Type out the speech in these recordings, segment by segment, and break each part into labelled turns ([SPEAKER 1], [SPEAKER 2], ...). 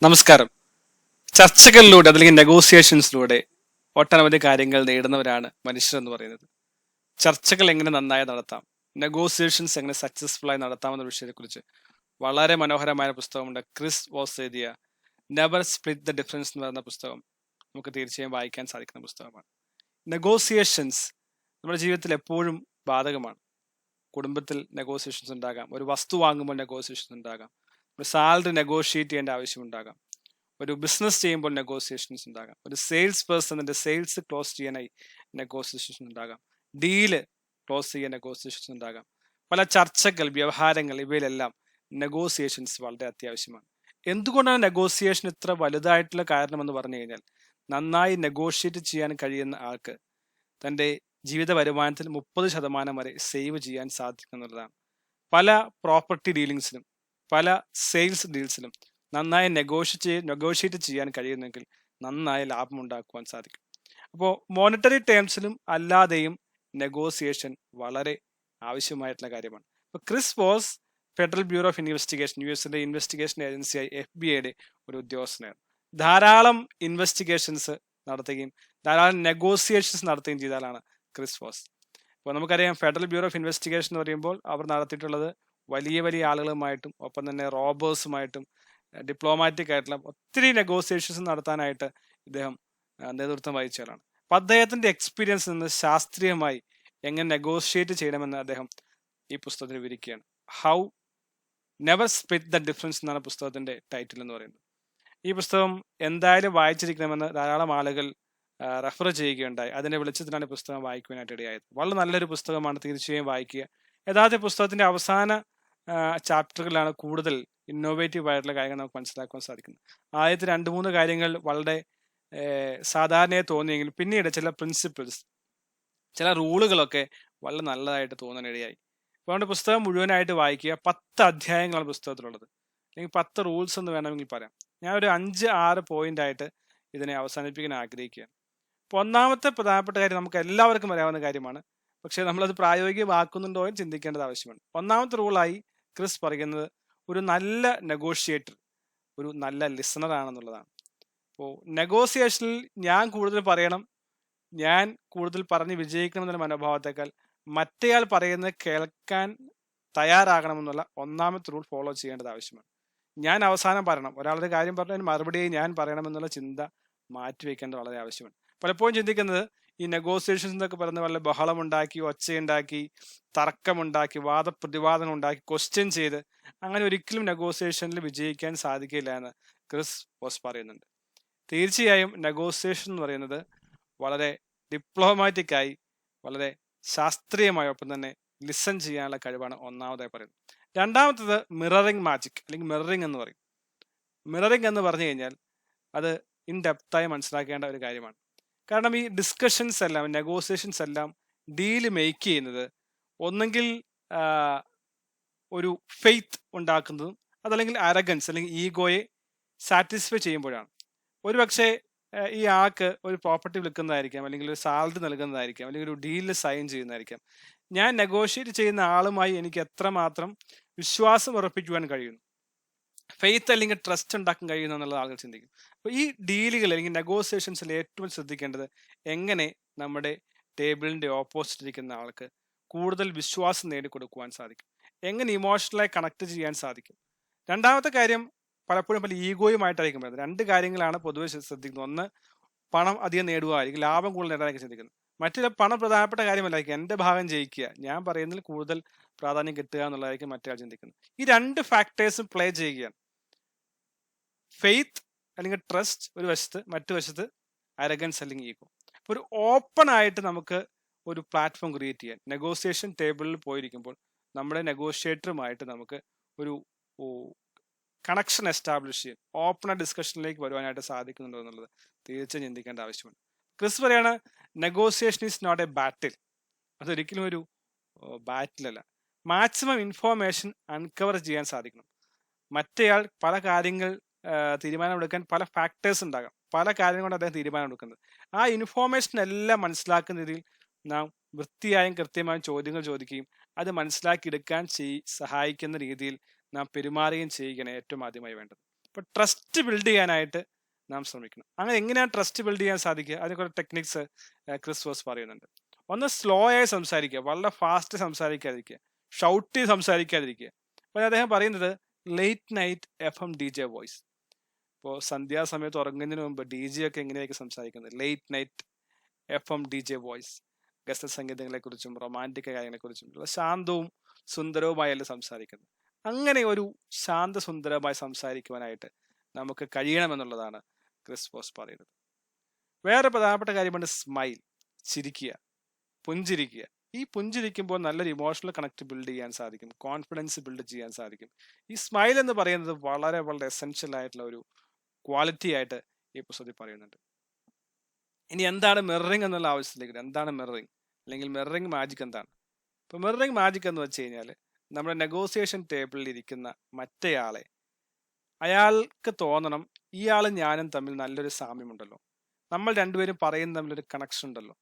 [SPEAKER 1] നമസ്കാരം. ചർച്ചകളിലൂടെ അല്ലെങ്കിൽ നെഗോസിയേഷൻസിലൂടെ ഒട്ടനവധി കാര്യങ്ങൾ നേടുന്നവരാണ് മനുഷ്യർ എന്ന് പറയുന്നത്. ചർച്ചകൾ എങ്ങനെ നന്നായി നടത്താം, നെഗോസിയേഷൻസ് എങ്ങനെ സക്സസ്ഫുൾ ആയി നടത്താമെന്ന വിഷയത്തെക്കുറിച്ച് വളരെ മനോഹരമായ പുസ്തകമുണ്ട്. ക്രിസ് വോസ് എഴുതിയ നെവർ സ്പ്ലിറ്റ് ദ ഡിഫറൻസ് എന്ന് പറയുന്ന പുസ്തകം നമുക്ക് തീർച്ചയായും വായിക്കാൻ സാധിക്കുന്ന പുസ്തകമാണ്. നെഗോസിയേഷൻസ് നമ്മുടെ ജീവിതത്തിൽ എപ്പോഴും ബാധകമാണ്. കുടുംബത്തിൽ നെഗോസിയേഷൻസ് ഉണ്ടാകാം, ഒരു വസ്തു വാങ്ങുമ്പോൾ നെഗോസിയേഷൻസ് ഉണ്ടാകാം, ഒരു സാലറി നെഗോഷിയേറ്റ് ചെയ്യേണ്ട ആവശ്യമുണ്ടാകാം, ഒരു ബിസിനസ് ചെയ്യുമ്പോൾ നെഗോസിയേഷൻസ് ഉണ്ടാകാം, ഒരു സെയിൽസ് പേഴ്സണിന്റെ സെയിൽസ് ക്ലോസ് ചെയ്യാനായി നെഗോസിയേഷൻസ് ഉണ്ടാകാം, ഡീല് ക്ലോസ് ചെയ്യാൻ നെഗോസിയേഷൻസ് ഉണ്ടാകാം. പല ചർച്ചകൾ, വ്യവഹാരങ്ങൾ, ഇവയിലെല്ലാം നെഗോസിയേഷൻസ് വളരെ അത്യാവശ്യമാണ്. എന്തുകൊണ്ടാണ് നെഗോസിയേഷൻ ഇത്ര വലുതായിട്ടുള്ള കാരണമെന്ന് പറഞ്ഞു കഴിഞ്ഞാൽ, നന്നായി നെഗോഷിയേറ്റ് ചെയ്യാൻ കഴിയുന്ന ആൾക്ക് തൻ്റെ ജീവിത വരുമാനത്തിൽ 30% വരെ സേവ് ചെയ്യാൻ സാധിക്കുന്നുള്ളതാണ്. പല പ്രോപ്പർട്ടി ഡീലിങ്സിലും പല സെയിൽസ് ഡീൽസിലും നന്നായി നെഗോഷിയേറ്റ് ചെയ്യാൻ കഴിയുന്നെങ്കിൽ നന്നായി ലാഭം ഉണ്ടാക്കുവാൻ സാധിക്കും. അപ്പോൾ മോണിറ്ററി ടേംസിലും അല്ലാതെയും നെഗോസിയേഷൻ വളരെ ആവശ്യമായിട്ടുള്ള കാര്യമാണ്. ഇപ്പോൾ Chris Voss federal bureau of investigation, US investigation ഏജൻസിയായ FBI ഒരു ഉദ്യോഗസ്ഥനായിരുന്നു. ധാരാളം ഇൻവെസ്റ്റിഗേഷൻസ് നടത്തുകയും ധാരാളം നെഗോസിയേഷൻസ് നടത്തുകയും ചെയ്താലാണ് ക്രിസ് വോസ്. ഇപ്പോൾ നമുക്കറിയാം, ഫെഡറൽ ബ്യൂറോ ഓഫ് ഇൻവെസ്റ്റിഗേഷൻ എന്ന് പറയുമ്പോൾ അവർ നടത്തിയിട്ടുള്ളത് വലിയ വലിയ ആളുകളുമായിട്ടും ഒപ്പം തന്നെ റോബേഴ്സുമായിട്ടും ഡിപ്ലോമാറ്റിക് ആയിട്ടുള്ള ഒത്തിരി നെഗോസിയേഷൻസ് നടത്താനായിട്ട് ഇദ്ദേഹം നേതൃത്വം വഹിച്ചയാളാണ്. അപ്പം അദ്ദേഹത്തിന്റെ എക്സ്പീരിയൻസ് നിന്ന് ശാസ്ത്രീയമായി എങ്ങനെ നെഗോഷിയേറ്റ് ചെയ്യണമെന്ന് അദ്ദേഹം ഈ പുസ്തകത്തിൽ വിവരിക്കുകയാണ്. How never split the difference എന്നാണ് പുസ്തകത്തിന്റെ ടൈറ്റിൽ എന്ന് പറയുന്നത്. ഈ പുസ്തകം എന്തായാലും വായിച്ചിരിക്കണമെന്ന് ധാരാളം ആളുകൾ റെഫർ ചെയ്യുകയുണ്ടായി. അതിന്റെ വെളിച്ചത്തിലാണ് പുസ്തകം വായിക്കുവാനായിട്ട് ഇടയായത്. വളരെ നല്ലൊരു പുസ്തകമാണ്, തീർച്ചയായും വായിക്കുക. യഥാർത്ഥ പുസ്തകത്തിന്റെ അവസാന ചാപ്റ്ററുകളിലാണ് കൂടുതൽ ഇന്നോവേറ്റീവ് ആയിട്ടുള്ള കാര്യങ്ങൾ നമുക്ക് മനസ്സിലാക്കാൻ സാധിക്കുന്നത്. ആദ്യത്തെ 2-3 കാര്യങ്ങൾ വളരെ സാധാരണയായി തോന്നിയെങ്കിൽ പിന്നീട് ചില പ്രിൻസിപ്പിൾസ്, ചില റൂളുകളൊക്കെ വളരെ നല്ലതായിട്ട് തോന്നാനിടയായി. അതുകൊണ്ട് പുസ്തകം മുഴുവനായിട്ട് വായിക്കുക. 10 അധ്യായങ്ങളാണ് പുസ്തകത്തിലുള്ളത്, അല്ലെങ്കിൽ 10 റൂൾസ് എന്ന് വേണമെങ്കിൽ പറയാം. ഞാൻ ഒരു 5-6 പോയിന്റ് ആയിട്ട് ഇതിനെ അവസാനിപ്പിക്കാൻ ആഗ്രഹിക്കുകയാണ്. അപ്പോൾ ഒന്നാമത്തെ പ്രധാനപ്പെട്ട കാര്യം നമുക്ക് എല്ലാവർക്കും അറിയാവുന്ന കാര്യമാണ്, പക്ഷേ നമ്മളത് പ്രായോഗികമാക്കുന്നുണ്ടോ എന്ന് ചിന്തിക്കേണ്ടത് ആവശ്യമാണ്. ഒന്നാമത്തെ റൂളായി ക്രിസ് പറയുന്നത് ഒരു നല്ല നെഗോഷിയേറ്റർ ഒരു നല്ല ലിസണർ ആണെന്നുള്ളതാണ്. അപ്പോൾ നെഗോസിയേഷനിൽ ഞാൻ കൂടുതൽ പറയണം, ഞാൻ കൂടുതൽ പറഞ്ഞ് വിജയിക്കണം എന്നുള്ള മനോഭാവത്തേക്കാൾ മറ്റേയാൾ പറയുന്നത് കേൾക്കാൻ തയ്യാറാകണമെന്നുള്ള ഒന്നാമത്തെ റൂൾ ഫോളോ ചെയ്യേണ്ടത് ആവശ്യമാണ്. ഞാൻ അവസാനം പറയണം, ഒരാളുടെ കാര്യം പറഞ്ഞതിന് മറുപടിയായി ഞാൻ പറയണമെന്നുള്ള ചിന്ത മാറ്റിവെക്കേണ്ടത് വളരെ ആവശ്യമാണ്. പലപ്പോഴും ചിന്തിക്കുന്നത് ഈ നെഗോസിയേഷൻസ് എന്നൊക്കെ പറയുന്ന വളരെ ബഹളമുണ്ടാക്കി, ഒച്ചയുണ്ടാക്കി, തർക്കമുണ്ടാക്കി, വാദപ്രതിവാദം ഉണ്ടാക്കി, ക്വസ്റ്റ്യൻ ചെയ്ത് അങ്ങനെ ഒരിക്കലും നെഗോസിയേഷനിൽ വിജയിക്കാൻ സാധിക്കില്ല എന്ന് ക്രിസ് വോസ് പറയുന്നുണ്ട്. തീർച്ചയായും നെഗോസിയേഷൻ എന്ന് പറയുന്നത് വളരെ ഡിപ്ലോമാറ്റിക്കായി, വളരെ ശാസ്ത്രീയമായി, ഒപ്പം തന്നെ ലിസൺ ചെയ്യാനുള്ള കഴിവാണ് ഒന്നാമതായി പറയുന്നത്. രണ്ടാമത്തത് മിററിംഗ് മാജിക് അല്ലെങ്കിൽ മിററിംഗ് എന്ന് പറയും. മിററിംഗ് എന്ന് പറഞ്ഞു കഴിഞ്ഞാൽ അത് ഇൻ ഡെപ്തായി മനസ്സിലാക്കേണ്ട ഒരു കാര്യമാണ്. കാരണം ഈ ഡിസ്കഷൻസ് എല്ലാം, നെഗോസിയേഷൻസ് എല്ലാം ഡീല് മേക്ക് ചെയ്യുന്നത് ഒന്നെങ്കിൽ ഒരു ഫെയ്ത്ത് ഉണ്ടാക്കുന്നതും അതല്ലെങ്കിൽ അരഗൻസ് അല്ലെങ്കിൽ ഈഗോയെ സാറ്റിസ്ഫൈ ചെയ്യുമ്പോഴാണ്. ഒരു പക്ഷേ ഈ ആൾക്ക് ഒരു പ്രോപ്പർട്ടി വിൽക്കുന്നതായിരിക്കാം, അല്ലെങ്കിൽ ഒരു സാലറി നൽകുന്നതായിരിക്കാം, അല്ലെങ്കിൽ ഒരു ഡീലിൽ സൈൻ ചെയ്യുന്നതായിരിക്കാം. ഞാൻ നെഗോഷിയേറ്റ് ചെയ്യുന്ന ആളുമായി എനിക്ക് എത്രമാത്രം വിശ്വാസം ഉറപ്പിക്കുവാൻ കഴിയുന്നു, ഫെയ്ത്ത് അല്ലെങ്കിൽ ട്രസ്റ്റ് ഉണ്ടാക്കാൻ കഴിയുന്നു എന്നുള്ളത് ആളുകൾ ചിന്തിക്കും. അപ്പോൾ ഈ ഡീലുകൾ അല്ലെങ്കിൽ നെഗോസിയേഷൻസിൽ ഏറ്റവും ശ്രദ്ധിക്കേണ്ടത് എങ്ങനെ നമ്മുടെ ടേബിളിന്റെ ഓപ്പോസിറ്റ് ഇരിക്കുന്ന ആൾക്ക് കൂടുതൽ വിശ്വാസം നേടിക്കൊടുക്കുവാൻ സാധിക്കും, എങ്ങനെ ഇമോഷണലായി കണക്ട് ചെയ്യാൻ സാധിക്കും. രണ്ടാമത്തെ കാര്യം പലപ്പോഴും പല ഈഗോയുമായിട്ടായിരിക്കും വരുന്നത്. 2 കാര്യങ്ങളാണ് പൊതുവെ ശ്രദ്ധിക്കുന്നത്. ഒന്ന്, പണം അധികം നേടുകയായിരിക്കും, ലാഭം കൂടുതൽ നേടാനായിരിക്കും ചിന്തിക്കുന്നത്. മറ്റൊരു, പണം പ്രധാനപ്പെട്ട കാര്യമല്ലായിരിക്കും, എൻ്റെ ഭാഗം ജയിക്കുക, ഞാൻ പറയുന്നതിൽ കൂടുതൽ പ്രാധാന്യം കിട്ടുക എന്നുള്ളതായിരിക്കും മറ്റൊരാൾ ചിന്തിക്കുന്നത്. ഈ 2 ഫാക്ടേഴ്സും പ്ലേ ചെയ്യുകയാണ്. ഫെയ്ത്ത് അല്ലെങ്കിൽ ട്രസ്റ്റ് ഒരു വശത്ത്, മറ്റു വശത്ത് അരഗൻസ് അല്ലെങ്കിൽ ഈഗോ. ഒരു ഓപ്പൺ ആയിട്ട് നമുക്ക് ഒരു പ്ലാറ്റ്ഫോം ക്രിയേറ്റ് ചെയ്യാൻ, നെഗോസിയേഷൻ ടേബിളിൽ പോയിരിക്കുമ്പോൾ നമ്മുടെ നെഗോഷിയേറ്ററുമായിട്ട് നമുക്ക് ഒരു കണക്ഷൻ എസ്റ്റാബ്ലിഷ് ചെയ്യാൻ, ഓപ്പൺ ഡിസ്കഷനിലേക്ക് വരുവാനായിട്ട് സാധിക്കുന്നുണ്ടോ എന്നുള്ളത് തീർച്ചയായും ചിന്തിക്കേണ്ട ആവശ്യമുണ്ട്. ക്രിസ് പറയാണ്, negotiation is not a battle. അതൊരിക്കലും ഒരു ബാറ്റിലല്ല. മാക്സിമം ഇൻഫോർമേഷൻ അൺകവർ ചെയ്യാൻ സാധിക്കണം. മറ്റേയാൾ പല കാര്യങ്ങൾ തീരുമാനമെടുക്കാൻ പല ഫാക്ടേഴ്സ് ഉണ്ടാകാം, പല കാര്യങ്ങൾ കൊണ്ട് അദ്ദേഹം തീരുമാനം എടുക്കുന്നത്. ആ ഇൻഫോർമേഷൻ എല്ലാം മനസ്സിലാക്കുന്ന രീതിയിൽ നാം വൃത്തിയായും കൃത്യമായും ചോദ്യങ്ങൾ ചോദിക്കുകയും അത് മനസ്സിലാക്കിയെടുക്കാൻ സഹായിക്കുന്ന രീതിയിൽ നാം പെരുമാറുകയും ചെയ്യുകയാണ് ഏറ്റവും ആദ്യമായി വേണ്ടത്. അപ്പോൾ ട്രസ്റ്റ് ബിൽഡ് ചെയ്യാനായിട്ട് നാം ശ്രമിക്കണം. അങ്ങനെ എങ്ങനെയാണ് ട്രസ്റ്റ് ബിൽഡ് ചെയ്യാൻ സാധിക്കുക? അതിന് കുറേ ടെക്നിക്സ് ക്രിസ്വസ് പറയുന്നുണ്ട്. ഒന്ന് സ്ലോ ആയി സംസാരിക്കുക, വളരെ ഫാസ്റ്റ് സംസാരിക്കാതിരിക്കുക, ഷൗട്ട് ചെയ്ത് സംസാരിക്കാതിരിക്കുക. അപ്പോൾ അദ്ദേഹം പറയുന്നത് late night FM DJ voice. ഇപ്പോൾ സന്ധ്യാസമയത്ത് ഉറങ്ങുന്നതിന് മുമ്പ് DJ ഒക്കെ എങ്ങനെയൊക്കെ സംസാരിക്കുന്നത്? Late night FM DJ voice. ഗസൽ സംഗീതങ്ങളെക്കുറിച്ചും റൊമാൻറ്റിക് കാര്യങ്ങളെക്കുറിച്ചും ശാന്തവും സുന്ദരവുമായല്ല സംസാരിക്കുന്നത്. അങ്ങനെ ഒരു ശാന്തസുന്ദരമായി സംസാരിക്കുവാനായിട്ട് നമുക്ക് കഴിയണമെന്നുള്ളതാണ് ക്രിസ്പോസ് പറയുന്നത്. വേറെ പ്രധാനപ്പെട്ട കാര്യമാണ് സ്മൈൽ, ചിരിക്കുക, പുഞ്ചിരിക്കുക. ഈ പുഞ്ചിരിക്കുമ്പോൾ നല്ലൊരു ഇമോഷണൽ കണക്ട് ബിൽഡ് ചെയ്യാൻ സാധിക്കും, കോൺഫിഡൻസ് ബിൽഡ് ചെയ്യാൻ സാധിക്കും. ഈ സ്മൈൽ എന്ന് പറയുന്നത് വളരെ വളരെ എസെൻഷ്യൽ ആയിട്ടുള്ള ഒരു ക്വാളിറ്റി ആയിട്ട് ഈ പുസ്തകത്തിൽ പറയുന്നുണ്ട്. ഇനി എന്താണ് മിററിംഗ് എന്നുള്ള ആവശ്യത്തിലേക്ക്, എന്താണ് മിററിംഗ് അല്ലെങ്കിൽ മിററിംഗ് മാജിക് എന്താണ്? ഇപ്പോൾ മിററിംഗ് മാജിക് എന്ന് വെച്ച് കഴിഞ്ഞാൽ നമ്മുടെ നെഗോസിയേഷൻ ടേബിളിൽ ഇരിക്കുന്ന മറ്റേയാളെ അയാൾക്ക് തോന്നണം ഇയാളും ഞാനും തമ്മിൽ നല്ലൊരു സാമ്യമുണ്ടല്ലോ, നമ്മൾ രണ്ടുപേരും പറയുന്ന തമ്മിലൊരു കണക്ഷൻ ഉണ്ടല്ലോ.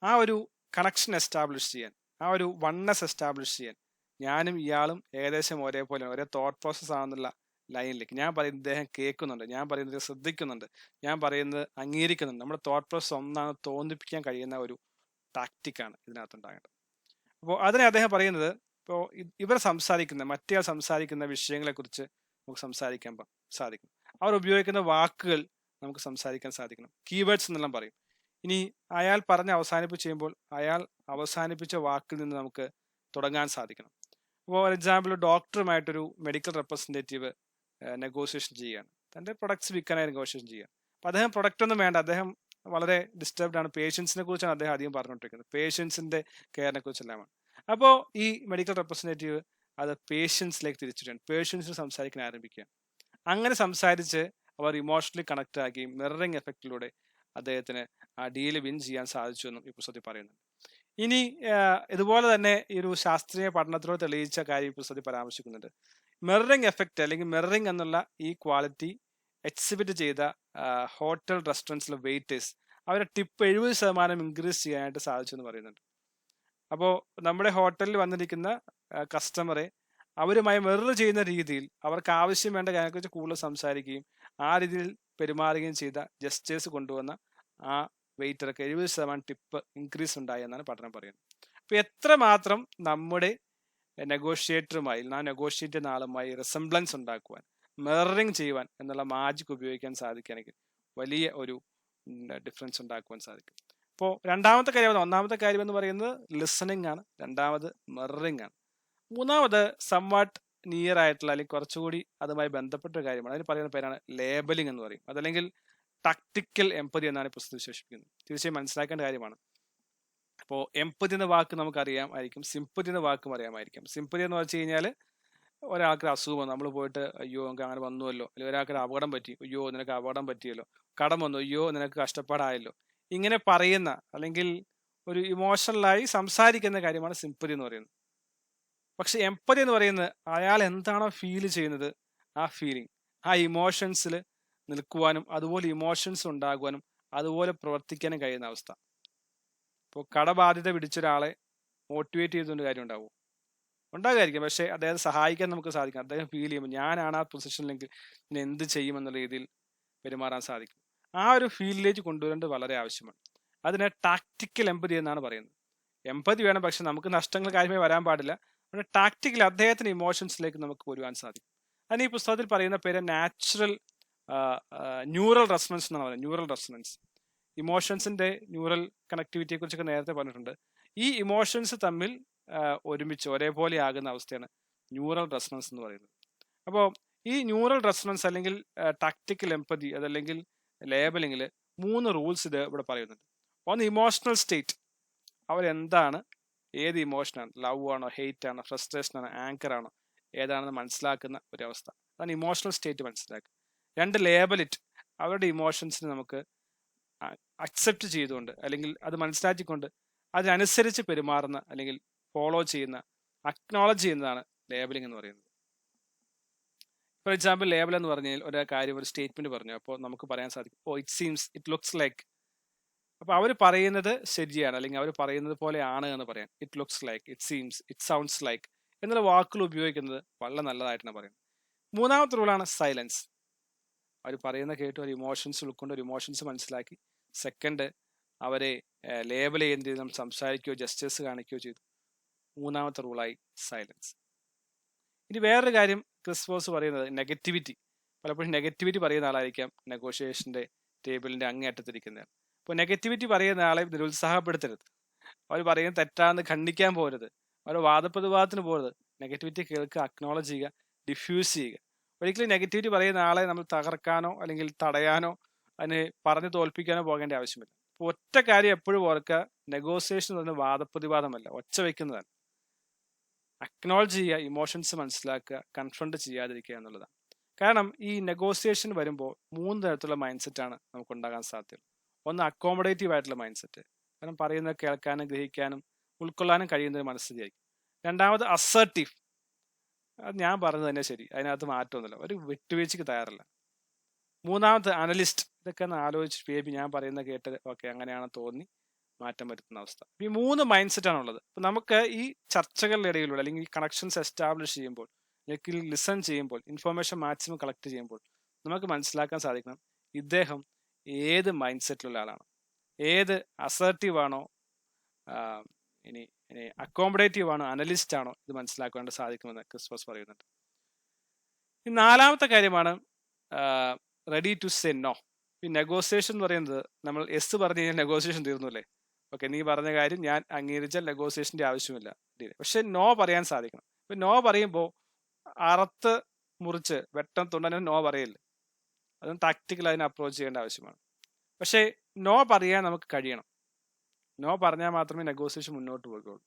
[SPEAKER 1] ആ ഒരു കണക്ഷൻ എസ്റ്റാബ്ലിഷ് ചെയ്യാൻ, ആ ഒരു വണ്ണസ് എസ്റ്റാബ്ലിഷ് ചെയ്യാൻ ഞാനും ഇയാളും ഏകദേശം ഒരേപോലെ, ഒരേ തോട്ട് പ്രോസസ് ആണെന്നുള്ള ലൈനിലേക്ക്, ഞാൻ പറയുന്നത് ഇദ്ദേഹം കേൾക്കുന്നുണ്ട്, ഞാൻ പറയുന്നത് ശ്രദ്ധിക്കുന്നുണ്ട്, ഞാൻ പറയുന്നത് അംഗീകരിക്കുന്നുണ്ട്, നമ്മുടെ തോട്ട് പ്രോസസ് ഒന്നാണ് തോന്നിപ്പിക്കാൻ കഴിയുന്ന ഒരു ടാക്റ്റിക്കാണ് ഇതിനകത്തുണ്ടാകേണ്ടത്. അപ്പോൾ അതിനെ അദ്ദേഹം പറയുന്നത്, ഇപ്പോൾ ഇവർ സംസാരിക്കുന്ന മറ്റേയാൾ സംസാരിക്കുന്ന വിഷയങ്ങളെക്കുറിച്ച് നമുക്ക് സംസാരിക്കാൻ സാധിക്കും. അവർ ഉപയോഗിക്കുന്ന വാക്കുകൾ നമുക്ക് സംസാരിക്കാൻ സാധിക്കണം. കീവേഡ്സ് എന്നെല്ലാം പറയും. ഇനി അയാൾ പറഞ്ഞ് അവസാനിപ്പിച്ച് ചെയ്യുമ്പോൾ അയാൾ അവസാനിപ്പിച്ച വാക്കിൽ നിന്ന് നമുക്ക് തുടങ്ങാൻ സാധിക്കണം. അപ്പോൾ ഫോർ എക്സാമ്പിൾ ഡോക്ടറുമായിട്ടൊരു മെഡിക്കൽ റെപ്രസെൻറ്റേറ്റീവ് നെഗോസിയേഷൻ ചെയ്യുകയാണ്, തൻ്റെ പ്രൊഡക്ട്സ് വിൽക്കാനായി നെഗോഷിയേഷൻ ചെയ്യുക. അപ്പോൾ അദ്ദേഹം പ്രൊഡക്റ്റ് ഒന്നും വേണ്ട, അദ്ദേഹം വളരെ ഡിസ്റ്റർബ്ഡ് ആണ്, പേഷ്യൻസിനെ കുറിച്ചാണ് അദ്ദേഹം അധികം പറഞ്ഞുകൊണ്ടിരിക്കുന്നത്, പേഷ്യൻസിന്റെ കെയറിനെ കുറിച്ചെല്ലാമാണ്. അപ്പോൾ ഈ മെഡിക്കൽ റെപ്രസെൻറ്റേറ്റീവ് അത് പേഷ്യൻസിലേക്ക് തിരിച്ചിട്ടാണ്, പേഷ്യൻസിന് സംസാരിക്കാൻ ആരംഭിക്കുക. അങ്ങനെ സംസാരിച്ച് അവർ ഇമോഷണലി കണക്ട് ആക്കി മിററിംഗ് എഫക്റ്റിലൂടെ അദ്ദേഹത്തിന് ആ ഡീല് വിൻ ചെയ്യാൻ സാധിച്ചു എന്നും ഈ പുസ്തകത്തിൽ പറയുന്നുണ്ട്. ഇനി ഇതുപോലെ തന്നെ ഈ ഒരു ശാസ്ത്രീയ പഠനത്തിലൂടെ തെളിയിച്ച കാര്യം ഈ പുസ്തകത്തിൽ പരാമർശിക്കുന്നുണ്ട്. മിററിംഗ് എഫക്റ്റ് അല്ലെങ്കിൽ മിററിംഗ് എന്നുള്ള ഈ ക്വാളിറ്റി എക്സിബിറ്റ് ചെയ്ത ഹോട്ടൽ റെസ്റ്റോറൻറ്റ്സിലെ വെയിറ്റേഴ്സ് അവരെ ടിപ്പ് 70% ഇൻക്രീസ് ചെയ്യാനായിട്ട് സാധിച്ചു എന്ന് പറയുന്നുണ്ട്. അപ്പോൾ നമ്മുടെ ഹോട്ടലിൽ വന്നിരിക്കുന്ന കസ്റ്റമറെ അവരുമായി മിറർ ചെയ്യുന്ന രീതിയിൽ അവർക്ക് ആവശ്യം വേണ്ട കാര്യങ്ങളെക്കുറിച്ച് കൂടുതൽ സംസാരിക്കുകയും ആ രീതിയിൽ പെരുമാറുകയും ചെയ്ത ജസ്റ്റേഴ്സ് കൊണ്ടുവന്ന ആ വെയിറ്റർക്ക് 70% ടിപ്പ് ഇൻക്രീസ് ഉണ്ടായി എന്നാണ് പഠനം പറയുന്നത്. അപ്പോൾ എത്രമാത്രം നമ്മുടെ നെഗോഷിയേറ്ററുമായി, നാം നെഗോഷിയേറ്റ് ചെയ്യുന്ന ആളുമായി റിസംബ്ലൻസ് ഉണ്ടാക്കുവാൻ, മിററിംഗ് ചെയ്യുവാൻ എന്നുള്ള മാജിക് ഉപയോഗിക്കാൻ സാധിക്കുകയാണെങ്കിൽ വലിയ ഒരു ഡിഫറൻസ് ഉണ്ടാക്കുവാൻ സാധിക്കും. അപ്പോൾ രണ്ടാമത്തെ കാര്യം, ഒന്നാമത്തെ കാര്യം എന്ന് പറയുന്നത് ലിസണിങ് ആണ്, രണ്ടാമത് മിററിംഗ് ആണ്, മൂന്നാമത് സംവാട്ട് നിയർ ആയിട്ടുള്ള അല്ലെങ്കിൽ കുറച്ചുകൂടി അതുമായി ബന്ധപ്പെട്ട ഒരു കാര്യമാണ്. അതിന് പറയുന്ന പേരാണ് ലേബലിംഗ് എന്ന് പറയും, അതല്ലെങ്കിൽ ടാക്ടിക്കൽ എംപതി എന്നാണ് ഈ പുസ്തകം വിശേഷിപ്പിക്കുന്നത്. തീർച്ചയായും മനസ്സിലാക്കേണ്ട കാര്യമാണ്. അപ്പോൾ എംപതി എന്ന വാക്ക് നമുക്കറിയാം ആയിരിക്കും, സിമ്പതി എന്ന വാക്കും അറിയാമായിരിക്കും. സിമ്പതി എന്ന് വെച്ച് കഴിഞ്ഞാൽ ഒരാൾക്ക് അസുഖം, നമ്മൾ പോയിട്ട് അയ്യോ നമുക്ക് അങ്ങനെ വന്നുവല്ലോ, അല്ലെങ്കിൽ ഒരാൾക്ക് അപകടം പറ്റി, അയ്യോ നിനക്ക് അപകടം പറ്റിയല്ലോ, കടം വന്നു, അയ്യോ നിനക്ക് കഷ്ടപ്പാടായല്ലോ, ഇങ്ങനെ പറയുന്ന അല്ലെങ്കിൽ ഒരു ഇമോഷണലായി സംസാരിക്കുന്ന കാര്യമാണ് സിമ്പതി എന്ന് പറയുന്നത്. പക്ഷെ എംപതി എന്ന് പറയുന്നത് അയാൾ എന്താണോ ഫീൽ ചെയ്യുന്നത് ആ ഫീലിംഗ്, ആ ഇമോഷൻസിൽ നിൽക്കുവാനും അതുപോലെ ഇമോഷൻസ് ഉണ്ടാകുവാനും അതുപോലെ പ്രവർത്തിക്കാനും കഴിയുന്ന അവസ്ഥ. ഇപ്പോൾ കടബാധ്യത പിടിച്ചൊരാളെ മോട്ടിവേറ്റ് ചെയ്തുകൊണ്ട് കാര്യം ഉണ്ടാവും, ഉണ്ടാകുമായിരിക്കും, പക്ഷേ അദ്ദേഹത്തെ സഹായിക്കാൻ നമുക്ക് സാധിക്കും. അദ്ദേഹം ഫീൽ ചെയ്യുമ്പോൾ ഞാനാണ് ആ പൊസിഷനിലെങ്കിൽ ഞാൻ എന്ത് ചെയ്യുമെന്നുള്ള രീതിയിൽ പെരുമാറാൻ സാധിക്കും. ആ ഒരു ഫീലിലേക്ക് കൊണ്ടുവരേണ്ടത് വളരെ ആവശ്യമാണ്. അതിനെ ടാക്ടിക്കൽ എംപതി എന്നാണ് പറയുന്നത്. എംപതി വേണം, പക്ഷെ നമുക്ക് നഷ്ടങ്ങൾ കാര്യമായി വരാൻ പാടില്ല. പക്ഷേ ടാക്ടിക്കൽ അദ്ദേഹത്തിന് ഇമോഷൻസിലേക്ക് നമുക്ക് വരുവാൻ സാധിക്കും. അതിന് ഈ പുസ്തകത്തിൽ പറയുന്ന പേര് നാച്ചുറൽ ന്യൂറൽ റെസൊണൻസ് എന്നാണ് പറയുന്നത്. ന്യൂറൽ റെസൊണൻസ്, ഇമോഷൻസിന്റെ ന്യൂറൽ കണക്ടിവിറ്റിയെ കുറിച്ചൊക്കെ നേരത്തെ പറഞ്ഞിട്ടുണ്ട്. ഈ ഇമോഷൻസ് തമ്മിൽ ഒരുമിച്ച് ഒരേപോലെ ആകുന്ന അവസ്ഥയാണ് ന്യൂറൽ റെസൊണൻസ് എന്ന് പറയുന്നത്. അപ്പോൾ ഈ ന്യൂറൽ റെസൊണൻസ് അല്ലെങ്കിൽ ടാക്ടിക്കൽ എംപതി അതല്ലെങ്കിൽ ലേബലിംഗിൽ 3 റൂൾസ് ഇത് ഇവിടെ പറയുന്നുണ്ട്. ഒന്ന് ഇമോഷണൽ സ്റ്റേറ്റ്, അവരെന്താണ്, ഏത് ഇമോഷനാണ്, ലവ് ആണോ, ഹെയ്റ്റ് ആണോ, ഫ്രസ്ട്രേഷൻ ആണോ, ആങ്കർ ആണോ, ഏതാണെന്ന് മനസ്സിലാക്കുന്ന ഒരവസ്ഥ, അതാണ് ഇമോഷണൽ സ്റ്റേറ്റ് മനസ്സിലാക്കുക. 2 ലേബലിറ്റ്, അവരുടെ ഇമോഷൻസിനെ നമുക്ക് അക്സെപ്റ്റ് ചെയ്തുകൊണ്ട് അല്ലെങ്കിൽ അത് മനസ്സിലാക്കിക്കൊണ്ട് അതിനനുസരിച്ച് പെരുമാറുന്ന അല്ലെങ്കിൽ ഫോളോ ചെയ്യുന്ന, അക്നോളജ് ചെയ്യുന്നതാണ് ലേബലിംഗ് എന്ന് പറയുന്നത്. ഫോർ എക്സാമ്പിൾ ലേബൽ എന്ന് പറഞ്ഞാൽ ഒരു കാര്യം, ഒരു സ്റ്റേറ്റ്മെന്റ് പറഞ്ഞു, അപ്പോൾ നമുക്ക് പറയാൻ സാധിക്കും oh it seems, it looks like. അപ്പോൾ അവർ പറയുന്നത് ശരിയാണ് അല്ലെങ്കിൽ അവർ പറയുന്നത് പോലെയാണ് എന്ന് പറയാൻ it looks like, it seems, it sounds like എന്നുള്ള വാക്കുകൾ ഉപയോഗിക്കുന്നത് വളരെ നല്ലതായിട്ടാണ് പറയുന്നത്. മൂന്നാമത്തെ റൂളാണ് സൈലൻസ്. അവർ പറയുന്ന കേട്ട് ഒരു ഇമോഷൻസ് ഉൾക്കൊണ്ട് ഒരു ഇമോഷൻസ് മനസ്സിലാക്കി. സെക്കൻഡ്, അവരെ ലേബൽ ചെയ്യുന്ന രീതിയിൽ നമ്മൾ സംസാരിക്കുകയോ ജസ്റ്റേഴ്സ് കാണിക്കുകയോ ചെയ്തു. മൂന്നാമത്തെ റൂളായി സൈലൻസ്. ഇനി വേറൊരു കാര്യം ക്രിസ്പോസ് പറയുന്നത് നെഗറ്റിവിറ്റി. പലപ്പോഴും നെഗറ്റിവിറ്റി പറയുന്ന ആളായിരിക്കാം നെഗോഷിയേഷന്റെ ടേബിളിന്റെ അങ്ങേയറ്റത്തിരിക്കുന്നത്. അപ്പോൾ നെഗറ്റിവിറ്റി പറയുന്ന ആളെ നിരുത്സാഹപ്പെടുത്തരുത്. അവർ പറയുന്നത് തെറ്റാന്ന് ഖണ്ഡിക്കാൻ പോരുത്. അവർ വാദപ്രതിവാദത്തിന് പോരുത്. നെഗറ്റിവിറ്റി കേൾക്കുക, അക്നോളജ് ചെയ്യുക, ഡിഫ്യൂസ് ചെയ്യുക. ഒരിക്കലും നെഗറ്റിവിറ്റി പറയുന്ന ആളെ നമ്മൾ തകർക്കാനോ അല്ലെങ്കിൽ തടയാനോ അതിന് പറഞ്ഞു തോൽപ്പിക്കാനോ പോകേണ്ട ആവശ്യമില്ല. അപ്പോൾ ഒറ്റ കാര്യം എപ്പോഴും ഓർക്കുക, നെഗോസിയേഷൻ എന്ന് പറയുന്നത് വാദപ്രതിവാദമല്ല, ഒച്ച വയ്ക്കുന്നതാണ്. അക്നോളജ് ചെയ്യുക, ഇമോഷൻസ് മനസ്സിലാക്കുക, കൺഫ്രണ്ട് ചെയ്യാതിരിക്കുക എന്നുള്ളതാണ്. കാരണം ഈ നെഗോസിയേഷൻ വരുമ്പോൾ 3 തരത്തിലുള്ള മൈൻഡ് സെറ്റാണ് നമുക്ക് ഉണ്ടാകാൻ സാധ്യത. ഒന്ന് അക്കോമഡേറ്റീവ് ആയിട്ടുള്ള മൈൻഡ് സെറ്റ്, കാരണം പറയുന്നത് കേൾക്കാനും ഗ്രഹിക്കാനും ഉൾക്കൊള്ളാനും കഴിയുന്ന ഒരു മനസ്ഥിതിയായിരിക്കും. രണ്ടാമത് അസർട്ടീവ്, അത് ഞാൻ പറഞ്ഞത് തന്നെ ശരി, അതിനകത്ത് മാറ്റമൊന്നുമില്ല, ഒരു വിട്ടുവീഴ്ചയ്ക്ക് തയ്യാറല്ല. മൂന്നാമത് അനലിസ്റ്റ്, ഇതൊക്കെ ഒന്ന് ആലോചിച്ച് ബേബി ഞാൻ പറയുന്നത് കേട്ട് ഓക്കെ അങ്ങനെയാണെന്ന് തോന്നി മാറ്റം വരുത്തുന്ന അവസ്ഥ. ഈ 3 മൈൻഡ് സെറ്റ് ആണുള്ളത്. അപ്പൊ നമുക്ക് ഈ ചർച്ചകളുടെ ഇടയിലൂടെ അല്ലെങ്കിൽ ഈ കണക്ഷൻസ് എസ്റ്റാബ്ലിഷ് ചെയ്യുമ്പോൾ അല്ലെങ്കിൽ ലിസൺ ചെയ്യുമ്പോൾ ഇൻഫോർമേഷൻ മാക്സിമം കളക്ട് ചെയ്യുമ്പോൾ നമുക്ക് മനസ്സിലാക്കാൻ സാധിക്കണം ഇദ്ദേഹം ഏത് മൈൻഡ് സെറ്റിലുള്ള ആളാണ്, ഏത് അസർട്ടീവ് ആണോ, ഇനി അക്കോമഡേറ്റീവ് ആണോ, അനലിസ്റ്റ് ആണോ, ഇത് മനസ്സിലാക്കാൻ സാധിക്കുമെന്ന് ക്രിസ്പസ് പറയുന്നുണ്ട്. ഈ 4മത്തെ കാര്യമാണ് റെഡി ടു സേ നോ. ഈ നെഗോസിയേഷൻ എന്ന് പറയുന്നത് നമ്മൾ എസ് പറഞ്ഞു കഴിഞ്ഞാൽ നെഗോസിയേഷൻ തീർന്നു അല്ലേ. ഓക്കെ, നീ പറഞ്ഞ കാര്യം ഞാൻ അംഗീകരിച്ചാൽ നെഗോസിയേഷന്റെ ആവശ്യമില്ല. പക്ഷെ നോ പറയാൻ സാധിക്കണം. ഇപ്പൊ നോ പറയുമ്പോൾ അറുത്ത് മുറിച്ച് വെട്ടം തുണ്ടനും നോ പറയില്ല. അതും ടാക്ടിക്കൽ അതിനെ അപ്രോച്ച് ചെയ്യേണ്ട ആവശ്യമാണ്. പക്ഷേ നോ പറയാൻ നമുക്ക് കഴിയണം. നോ പറഞ്ഞാൽ മാത്രമേ നെഗോസിയേഷൻ മുന്നോട്ട് പോകുകയുള്ളൂ.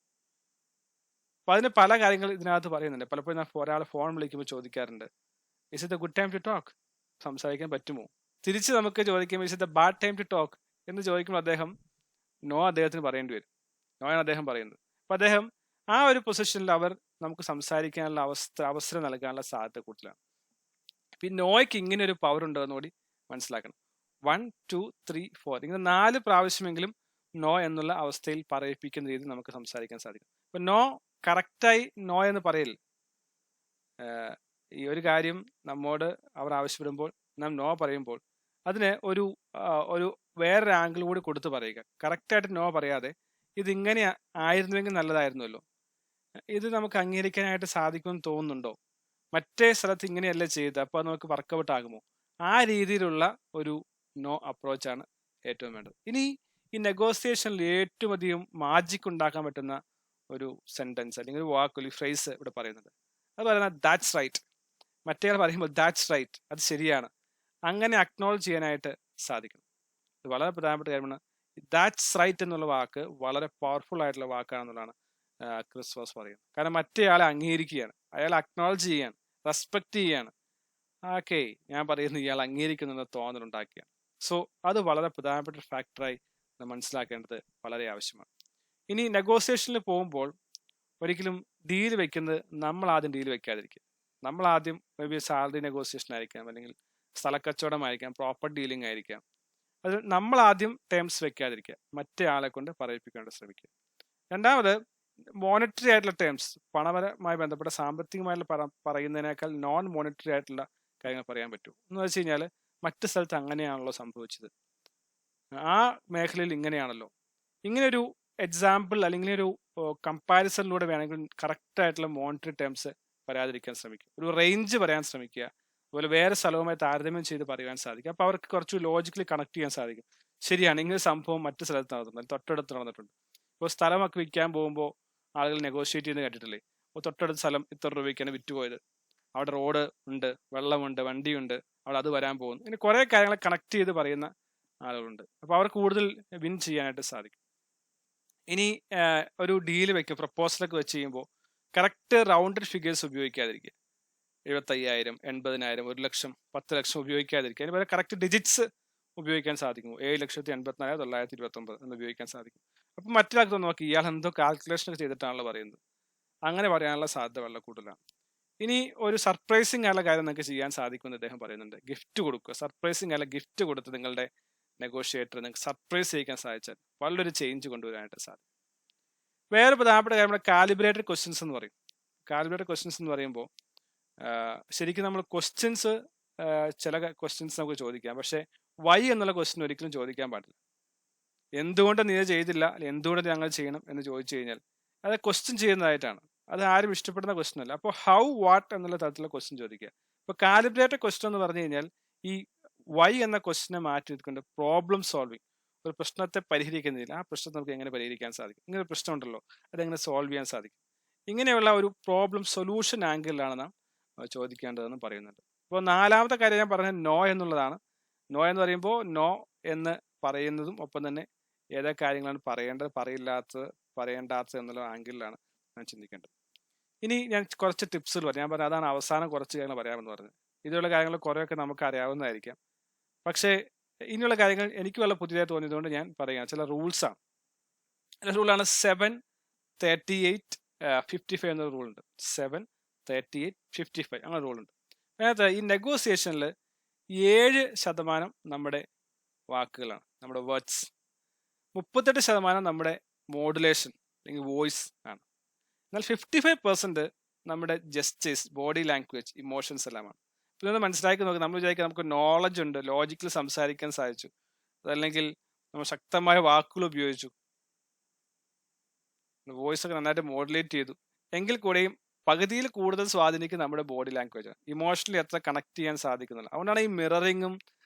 [SPEAKER 1] അപ്പൊ അതിന് പല കാര്യങ്ങൾ ഇതിനകത്ത് പറയുന്നുണ്ട്. പലപ്പോഴും ഞാൻ ഒരാളെ ഫോൺ വിളിക്കുമ്പോൾ ചോദിക്കാറുണ്ട്, is it a good time to talk, സംസാരിക്കാൻ പറ്റുമോ? തിരിച്ച് നമുക്ക് ചോദിക്കുമ്പോൾ is it a bad time to talk എന്ന് ചോദിക്കുമ്പോൾ അദ്ദേഹത്തിന് പറയേണ്ടി വരും. നോയാണ് അദ്ദേഹം പറയുന്നത്. അപ്പൊ അദ്ദേഹം ആ ഒരു പൊസിഷനിൽ നമുക്ക് സംസാരിക്കാനുള്ള അവസരം നൽകാനുള്ള സാധ്യത കൂടുതലാണ്. ഈ നോയ്ക്ക് ഇങ്ങനെ ഒരു പവർ ഉണ്ടോ എന്നുകൂടി മനസ്സിലാക്കണം. 1, 2, 3, 4 ഇങ്ങനെ 4 പ്രാവശ്യമെങ്കിലും നോ എന്നുള്ള അവസ്ഥയിൽ പറയിപ്പിക്കുന്ന രീതിയിൽ നമുക്ക് സംസാരിക്കാൻ സാധിക്കും. അപ്പൊ നോ കറക്റ്റായി നോ എന്ന് പറയില്ല. ഈ ഒരു കാര്യം നമ്മോട് അവർ ആവശ്യപ്പെടുമ്പോൾ നാം നോ പറയുമ്പോൾ അതിന് ഒരു വേറൊരു ആംഗിൾ കൂടി കൊടുത്ത് പറയുക. കറക്റ്റായിട്ട് നോ പറയാതെ ഇതിങ്ങനെ ആയിരുന്നുവെങ്കിൽ നല്ലതായിരുന്നല്ലോ, ഇത് നമുക്ക് അംഗീകരിക്കാനായിട്ട് സാധിക്കുമെന്ന് തോന്നുന്നുണ്ടോ, മറ്റേ സ്ഥലത്ത് ഇങ്ങനെയല്ല ചെയ്ത് അപ്പോൾ അത് നമുക്ക് വർക്കൗട്ട് ആകുമോ, ആ രീതിയിലുള്ള ഒരു നോ അപ്രോച്ചാണ് ഏറ്റവും വേണ്ടത്. ഇനി ഈ നെഗോസിയേഷനിൽ ഏറ്റവും അധികം മാജിക് ഉണ്ടാക്കാൻ പറ്റുന്ന ഒരു സെന്റൻസ് അല്ലെങ്കിൽ ഒരു വാക്ക് അല്ലെങ്കിൽ ഫ്രേസ് ഇവിടെ പറയുന്നത്, അത് പറയുന്നത് ദാറ്റ്സ് റൈറ്റ്. മറ്റേ പറയുമ്പോൾ ദാറ്റ്സ് റൈറ്റ്, അത് ശരിയാണ്, അങ്ങനെ അക്നോളജ് ചെയ്യാനായിട്ട് സാധിക്കണം. ഇത് വളരെ പ്രധാനപ്പെട്ട കാര്യമാണ്. ദാറ്റ്സ് റൈറ്റ് എന്നുള്ള വാക്ക് വളരെ പവർഫുൾ ആയിട്ടുള്ള വാക്കാണെന്നുള്ളതാണ് ക്രിസ്പസ് പറയുന്നത്. കാരണം മറ്റേയാളെ അംഗീകരിക്കുകയാണ്, അയാളെ അക്നോളജ് ചെയ്യാണ്, റെസ്പെക്ട് ചെയ്യാണ്. ഓക്കെ, ഞാൻ പറയുന്നത് ഇയാൾ അംഗീകരിക്കുന്ന തോന്നലുണ്ടാക്കിയാണ്. സോ അത് വളരെ പ്രധാനപ്പെട്ട ഒരു ഫാക്ടറായി മനസ്സിലാക്കേണ്ടത് വളരെ ആവശ്യമാണ്. ഇനി നെഗോസിയേഷനിൽ പോകുമ്പോൾ ഒരിക്കലും ഡീൽ വെക്കുന്നത് നമ്മൾ ആദ്യം ഡീൽ വെക്കാതിരിക്കുക. നമ്മൾ ആദ്യം മേ ബി സാലറി നെഗോസിയേഷൻ ആയിരിക്കാം, അല്ലെങ്കിൽ സ്ഥലക്കച്ചവടമായിരിക്കാം, പ്രോപ്പർ ഡീലിംഗ് ആയിരിക്കാം. അത് നമ്മൾ ആദ്യം ടേംസ് വെക്കാതിരിക്കുക, മറ്റേ ആളെ കൊണ്ട് പറയിപ്പിക്കാൻ ശ്രമിക്കുക. രണ്ടാമത് മോണിറ്ററി ആയിട്ടുള്ള ടേംസ്, പണപരമായി ബന്ധപ്പെട്ട സാമ്പത്തികമായിട്ടുള്ള പറയുന്നതിനേക്കാൾ നോൺ മോണിറ്ററി ആയിട്ടുള്ള കാര്യങ്ങൾ പറയാൻ പറ്റൂ. എന്ന് വെച്ച് കഴിഞ്ഞാൽ മറ്റു സ്ഥലത്ത് അങ്ങനെയാണല്ലോ സംഭവിച്ചത്, ആ മേഖലയിൽ ഇങ്ങനെയാണല്ലോ, ഇങ്ങനെയൊരു എക്സാമ്പിൾ അല്ലെങ്കിൽ ഒരു കമ്പാരിസണിലൂടെ വേണമെങ്കിൽ കറക്റ്റ് ആയിട്ടുള്ള മോണിറ്ററി ടേംസ് പറയാതിരിക്കാൻ ശ്രമിക്കുക. ഒരു റേഞ്ച് പറയാൻ ശ്രമിക്കുക. അതുപോലെ വേറെ സ്ഥലവുമായി താരതമ്യം ചെയ്ത് പറയാൻ സാധിക്കും. അപ്പോൾ അവർക്ക് കുറച്ച് ലോജിക്കലി കണക്ട് ചെയ്യാൻ സാധിക്കും. ശരിയാണ്, ഇങ്ങനെ സംഭവം മറ്റു സ്ഥലത്ത് നടന്നിട്ടുണ്ട്, തൊട്ടടുത്ത് നടന്നിട്ടുണ്ട്. ഇപ്പോൾ സ്ഥലമൊക്കെ വിൽക്കാൻ പോകുമ്പോൾ ആളുകൾ നെഗോഷിയേറ്റ് ചെയ്യുന്നത് കേട്ടിട്ടില്ലേ? അപ്പോൾ തൊട്ടടുത്ത സ്ഥലം ഇത്ര രൂപയ്ക്കാണ് വിറ്റുപോയത്, അവിടെ റോഡ് ഉണ്ട്, വെള്ളമുണ്ട്, വണ്ടിയുണ്ട്, അവിടെ അത് വരാൻ പോകുന്നു. ഇങ്ങനെ കുറേ കാര്യങ്ങൾ കണക്ട് ചെയ്ത് പറയുന്ന ആളുകളുണ്ട്. അപ്പോൾ അവർക്ക് കൂടുതൽ വിൻ ചെയ്യാനായിട്ട് സാധിക്കും. ഇനി ഒരു ഡീല് വെക്കുക, പ്രപ്പോസലൊക്കെ വെച്ച് ചെയ്യുമ്പോൾ കറക്റ്റ് റൗണ്ടഡ് ഫിഗേഴ്സ് ഉപയോഗിക്കാതിരിക്കുക. 75,000, 80,000, 1 ലക്ഷം, 10 ലക്ഷം ഉപയോഗിക്കാതിരിക്കുക. അതിന് പകരം കറക്റ്റ് ഡിജിറ്റ്സ് ഉപയോഗിക്കാൻ സാധിക്കുമോ? 7,84,929 എന്ന് ഉപയോഗിക്കാൻ സാധിക്കും. അപ്പം മറ്റൊരാൾക്ക് നോക്കി ഇയാൾ എന്തോ കാൽക്കുലേഷൻ ഒക്കെ ചെയ്തിട്ടാണല്ലോ പറയുന്നത്, അങ്ങനെ പറയാനുള്ള സാധ്യത വളരെ കൂടുതലാണ്. ഇനി ഒരു സർപ്രൈസിങ് ആയുള്ള കാര്യം നിങ്ങൾക്ക് ചെയ്യാൻ സാധിക്കുമെന്ന് അദ്ദേഹം പറയുന്നുണ്ട്. ഗിഫ്റ്റ് കൊടുക്കുക. സർപ്രൈസിങ് ആയുള്ള ഗിഫ്റ്റ് കൊടുത്ത് നിങ്ങളുടെ നെഗോഷിയേറ്റർ നിങ്ങൾക്ക് സർപ്രൈസ് ചെയ്യിക്കാൻ സാധിച്ചാൽ വളരെ ചേഞ്ച് കൊണ്ടുവരാനായിട്ട് സാധിക്കും. വേറെ പ്രധാനപ്പെട്ട കാര്യം കാലിബ്രേറ്റഡ് ക്വസ്റ്റ്യൻസ് എന്ന് പറയും. കാലിബ്രേറ്റഡ് ക്വസ്റ്റ്യൻസ് എന്ന് പറയുമ്പോൾ ശരിക്കും നമ്മൾ ക്വസ്റ്റ്യൻസ് ചില ക്വസ്റ്റ്യൻസ് നമുക്ക് ചോദിക്കാം, പക്ഷെ വൈ എന്നുള്ള ക്വസ്റ്റ്യൻ ഒരിക്കലും ചോദിക്കാൻ പാടില്ല. എന്തുകൊണ്ട് നീ ഇത് ചെയ്തില്ല, അല്ലെങ്കിൽ എന്തുകൊണ്ട് ഞങ്ങൾ ചെയ്യണം എന്ന് ചോദിച്ചു കഴിഞ്ഞാൽ അത് ക്വസ്റ്റ്യൻ ചെയ്യുന്നതായിട്ടാണ്. അത് ആരും ഇഷ്ടപ്പെടുന്ന ക്വസ്റ്റ്യൻ അല്ല. അപ്പോൾ ഹൗ, വാട്ട് എന്നുള്ള തരത്തിലുള്ള ക്വസ്റ്റ്യൻ ചോദിക്കുക. ഇപ്പോൾ കാലിബ്രേറ്റഡ് ക്വസ്റ്റ്യൻ എന്ന് പറഞ്ഞു കഴിഞ്ഞാൽ ഈ വൈ എന്ന ക്വസ്റ്റ്യനെ മാറ്റി എടുത്തുകൊണ്ട് പ്രോബ്ലം സോൾവിങ്, ഒരു പ്രശ്നത്തെ പരിഹരിക്കുന്നില്ല, ആ പ്രശ്നത്തെ നമുക്ക് എങ്ങനെ പരിഹരിക്കാൻ സാധിക്കും, ഇങ്ങനെ ഒരു പ്രശ്നം ഉണ്ടല്ലോ അതെങ്ങനെ സോൾവ് ചെയ്യാൻ സാധിക്കും, ഇങ്ങനെയുള്ള ഒരു പ്രോബ്ലം സൊല്യൂഷൻ ആംഗിളിലാണ് നാം ചോദിക്കേണ്ടതെന്ന് പറയുന്നുണ്ട്. ഇപ്പോൾ നാലാമത്തെ കാര്യം ഞാൻ പറഞ്ഞത് നോ എന്നുള്ളതാണ്. നോ എന്ന് പറയുമ്പോൾ നോ എന്ന് പറയുന്നതും ഒപ്പം തന്നെ ഏതൊക്കെ കാര്യങ്ങളാണ് പറയേണ്ടത്, പറയേണ്ടാത്തത് എന്നുള്ള ആംഗിളിലാണ് ഞാൻ ചിന്തിക്കേണ്ടത്. ഇനി ഞാൻ കുറച്ച് ടിപ്സുകൾ പറയാം. ഞാൻ പറഞ്ഞ അതാണ് അവസാനം കുറച്ച് കാര്യങ്ങൾ പറയാമെന്ന് പറഞ്ഞത്. ഇതുള്ള കാര്യങ്ങൾ കുറേയൊക്കെ നമുക്ക് അറിയാവുന്നതായിരിക്കാം, പക്ഷേ ഇനിയുള്ള കാര്യങ്ങൾ എനിക്ക് വല്ല പുതിയതായി തോന്നിയതുകൊണ്ട് ഞാൻ പറയാം. ചില റൂൾസാണ്. റൂളാണ് 7-38-55 എന്നൊരു റൂളുണ്ട്. 7-38-55 അങ്ങനെ റൂളുണ്ട്. അതിനകത്ത് ഈ നെഗോസിയേഷനിൽ 7% നമ്മുടെ വാക്കുകളാണ്, നമ്മുടെ വേർഡ്സ്. 38% നമ്മുടെ മോഡുലേഷൻ അല്ലെങ്കിൽ വോയിസ് ആണ്. എന്നാൽ 55% നമ്മുടെ ജസ്റ്റേഴ്സ്, ബോഡി ലാംഗ്വേജ്, ഇമോഷൻസ് എല്ലാമാണ്. ഇപ്പം ഇതൊന്ന് മനസ്സിലാക്കി നോക്കുക. നമ്മൾ വിചാരിക്കുക നമുക്ക് നോളജ് ഉണ്ട്, ലോജിക്കൽ സംസാരിക്കാൻ സാധിച്ചു, അതല്ലെങ്കിൽ നമ്മൾ ശക്തമായ വാക്കുകൾ ഉപയോഗിച്ചു, വോയിസ് ഒക്കെ നന്നായിട്ട് മോഡുലേറ്റ് ചെയ്തു, എങ്കിൽ കൂടെയും പകുതിയിൽ കൂടുതൽ സ്വാധീനിക്കും നമ്മുടെ ബോഡി ലാംഗ്വേജ്. ഇമോഷണലി എത്ര കണക്ട് ചെയ്യാൻ സാധിക്കുന്നില്ല. അതുകൊണ്ടാണ് ഈ മിററിങ്ങും